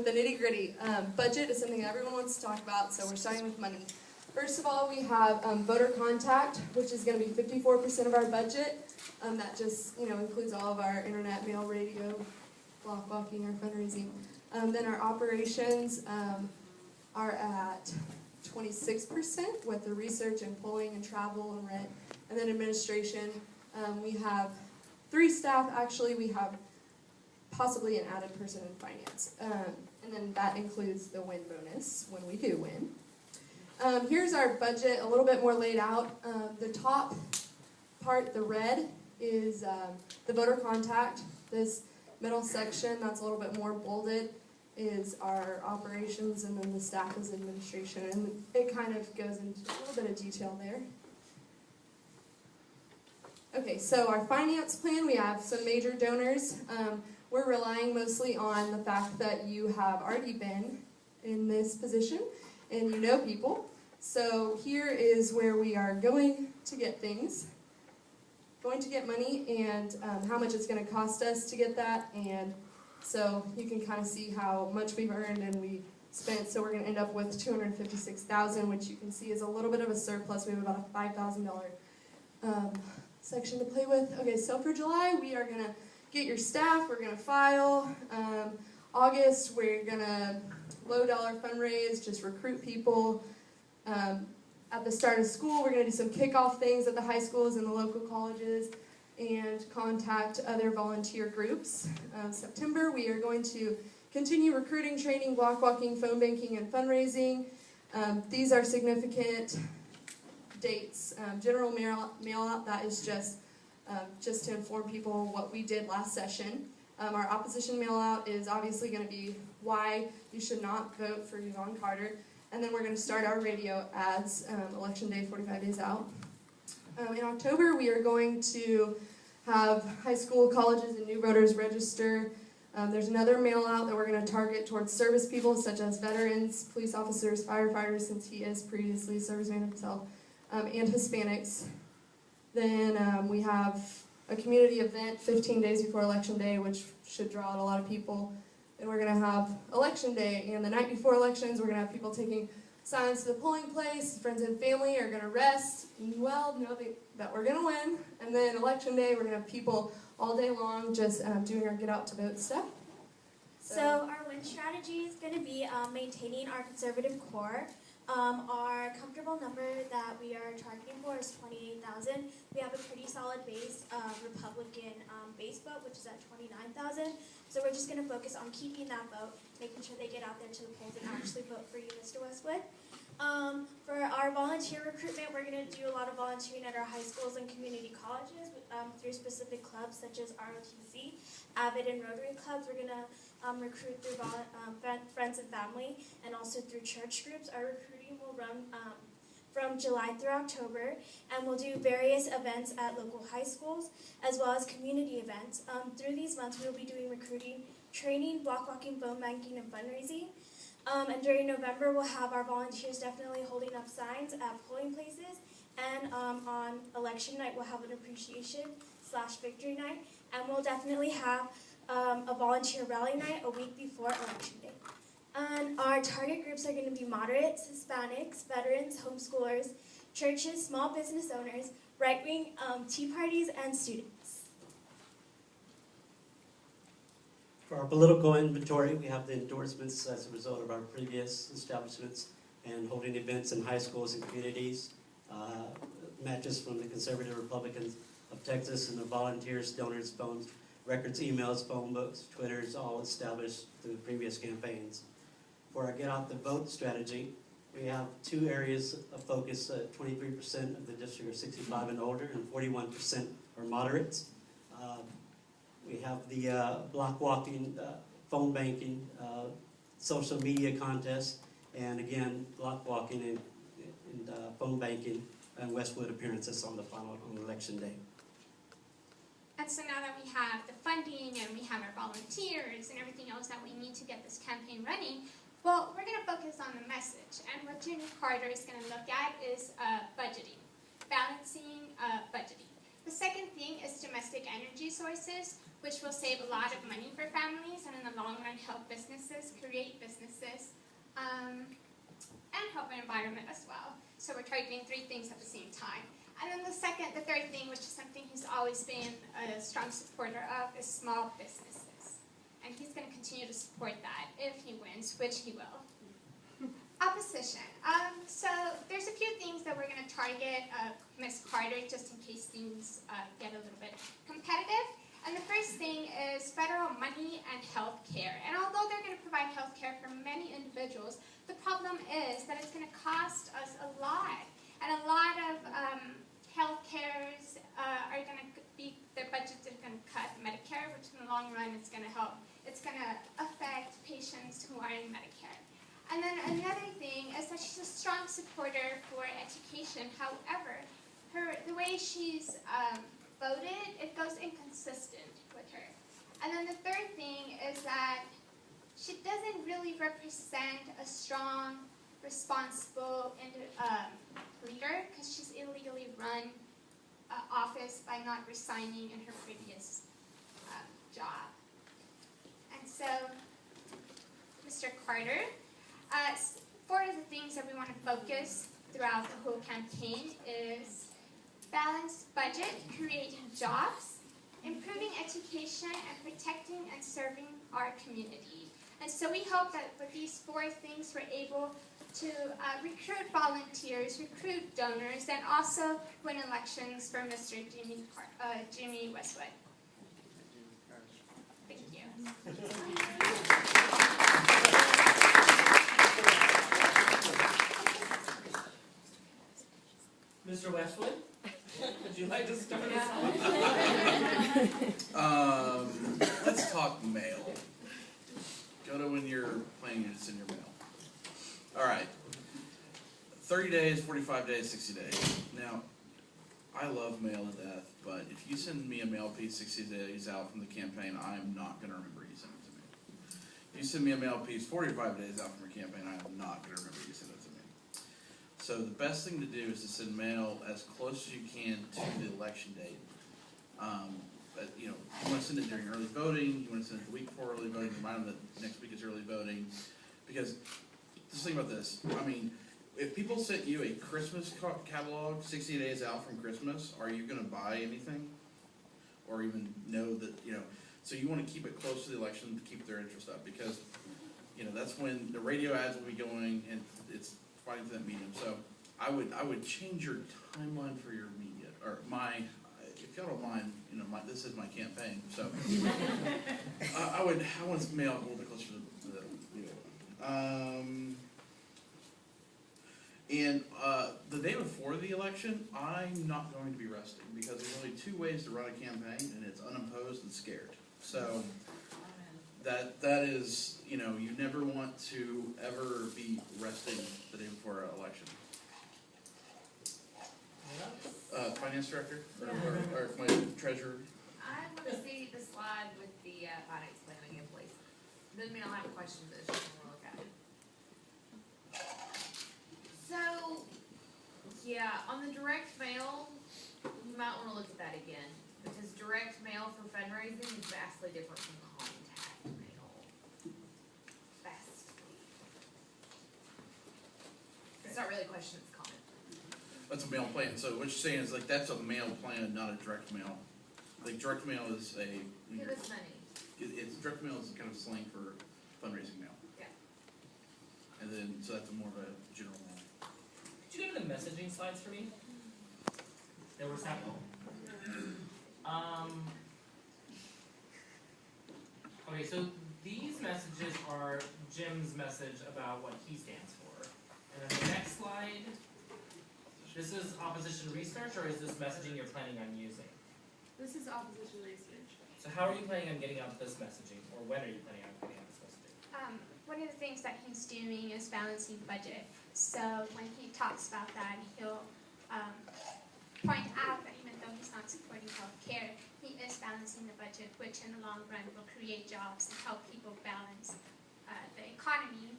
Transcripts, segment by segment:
with the nitty-gritty. Budget is something that everyone wants to talk about, so we're starting with money. First of all, we have voter contact, which is going to be 54% of our budget. That just includes all of our internet, mail, radio, block walking, our fundraising. Then our operations are at 26% with the research and polling and travel and rent. And then administration, we have 3 staff. Actually, we have possibly an added person in finance. And then that includes the win bonus when we do win. Here's our budget, a little bit more laid out. The top part, the red, is the voter contact. This middle section, that's a little bit more bolded, is our operations, and then the staff is administration. And it kind of goes into a little bit of detail there. Okay, so our finance plan, we have some major donors. We're relying mostly on the fact that you have already been in this position and you know people. So here is where we are going to get things, going to get money, and how much it's going to cost us to get that. And so you can kind of see how much we've earned and we spent. So we're going to end up with $256,000, which you can see is a little bit of a surplus. We have about a $5,000 section to play with. Okay, so for July, we are going to get your staff. We're going to file. August, we're going to low dollar fundraise, just recruit people. At the start of school, we're going to do some kickoff things at the high schools and the local colleges and contact other volunteer groups. September, we are going to continue recruiting, training, block walking, phone banking, and fundraising. These are significant dates. General mail out, that is just to inform people what we did last session. Our opposition mail out is obviously going to be why you should not vote for Yvonne Carter. And then we're going to start our radio ads, election day 45 days out. In October, we are going to have high school, colleges, and new voters register. There's another mail out that we're going to target towards service people such as veterans, police officers, firefighters, since he is previously a serviceman himself, and Hispanics. Then we have a community event 15 days before election day, which should draw out a lot of people. Then we're going to have election day, and the night before elections, we're going to have people taking signs to the polling place. Friends and family are going to rest, well, know that we're going to win. And then election day, we're going to have people all day long just doing our get out to vote stuff. So our win strategy is going to be maintaining our conservative core. Our comfortable number that we are targeting for is 28,000. We have a pretty solid base Republican base vote, which is at 29,000. So we're just going to focus on keeping that vote, making sure they get out there to the polls and actually vote for you, Mr. Westwood. For our volunteer recruitment, we're going to do a lot of volunteering at our high schools and community colleges through specific clubs such as ROTC, AVID, and Rotary clubs. We're going to recruit through friends and family, and also through church groups. Our recruiting will run from July through October, and we'll do various events at local high schools as well as community events. Through these months, we'll be doing recruiting, training, block walking, phone banking, and fundraising. And during November, we'll have our volunteers definitely holding up signs at polling places, and on election night, we'll have an appreciation/victory night, and we'll definitely have a volunteer rally night a week before election day. And our target groups are going to be moderates, Hispanics, veterans, homeschoolers, churches, small business owners, right-wing tea parties, and students. For our political inventory, we have the endorsements as a result of our previous establishments and holding events in high schools and communities. Matches from the Conservative Republicans of Texas and the volunteers, donors, phones, records, emails, phone books, Twitters, all established through previous campaigns. For our Get Out the Vote strategy, we have 2 areas of focus. 23% of the district are 65 and older, and 41% are moderates. We have the block walking, phone banking, social media contest, and again, block walking and phone banking and Westwood appearances on election day. And so now that we have the funding and we have our volunteers and everything else that we need to get this campaign running, well, we're going to focus on the message. And what Junior Carter is going to look at is budgeting, balancing budgeting. The second thing is domestic energy sources, which will save a lot of money for families and in the long run help businesses, create businesses, and help the environment as well. So we're targeting 3 things at the same time. And then the third thing, which is something he's always been a strong supporter of, is small businesses. And he's going to continue to support that if he wins, which he will. Opposition. So there's a few things that we're going to target Ms. Carter, just in case things get a little bit competitive. And the first thing is federal money and health care. And although they're going to provide health care for many individuals, the problem is that it's going to cost us a lot. And a lot of health cares are going to be, their budgets are going to cut Medicare, which in the long run is going to help. It's going to affect patients who are in Medicare. And then another thing is that she's a strong supporter for education. However, the way she's voted, it goes inconsistent with her. And then the third thing is that she doesn't really represent a strong, responsible leader, because she's illegally run office by not resigning in her previous job. And so, Mr. Carter, 4 of the things that we want to focus throughout the whole campaign is balanced budget, creating jobs, improving education, and protecting and serving our community. And so we hope that with these 4 things we're able to recruit volunteers, recruit donors, and also win elections for Mr. Jimmy Westwood. Thank you. Mr. Westwood, would you like to start us off? Let's talk mail. Go to when you're planning to send your mail. All right. 30 days, 45 days, 60 days. Now, I love mail to death, but if you send me a mail piece 60 days out from the campaign, I am not going to remember you sent it to me. If you send me a mail piece 45 days out from your campaign, I am not going to remember you sent it to me. So the best thing to do is to send mail as close as you can to the election date. You want to send it during early voting, you want to send it the week before early voting, remind them that next week is early voting. Because, just think about this, I mean, if people sent you a Christmas catalog 60 days out from Christmas, are you going to buy anything? Or even know that, so you want to keep it close to the election to keep their interest up, because, that's when the radio ads will be going, and it's fighting for that medium. So I would change your timeline for your media, or if y'all don't mind, this is my campaign, so I want to mail a little bit closer to the video. And the day before the election, I'm not going to be resting, because there's only 2 ways to run a campaign, and it's unopposed and scared. So that is, you never want to ever be resting the day before an election. Finance director, or my treasurer. I want to see the slide with the finance planning in place. Then I'll have questions that you want to look at. So, yeah, on the direct mail, you might want to look at that again, because direct mail for fundraising is vastly different from contact mail. Vastly. It's not really a question, it's a comment. That's a mail plan. So what you're saying is that's a mail plan, not a direct mail. Like direct mail is Give us money. It's direct mail is kind of slang for fundraising mail. Yeah. And then so that's more of a general mail. Could you go to the messaging slides for me? There were several. Okay, so these messages are Jim's message about what he stands for. And then the next slide, this is opposition research, or is this messaging you're planning on using? This is opposition research. So how are you planning on getting out this messaging, or when are you planning on getting out this messaging? One of the things that he's doing is balancing budget. So when he talks about that, he'll point out that even though he's not supporting health care, he is balancing the budget, which in the long run will create jobs and help people balance the economy,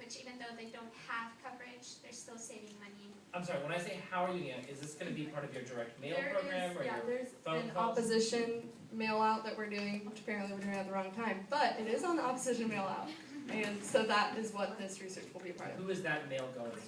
which even though they don't have coverage, which they're still saving money. I'm sorry, when I say how are you doing it, is this gonna be part of your direct mail There program is, or yeah, your there's phone an calls? opposition mail out that we're doing, which apparently we're doing at the wrong time, but it is on the opposition mail out. And so that is what this research will be a part of. Who is that mail going to?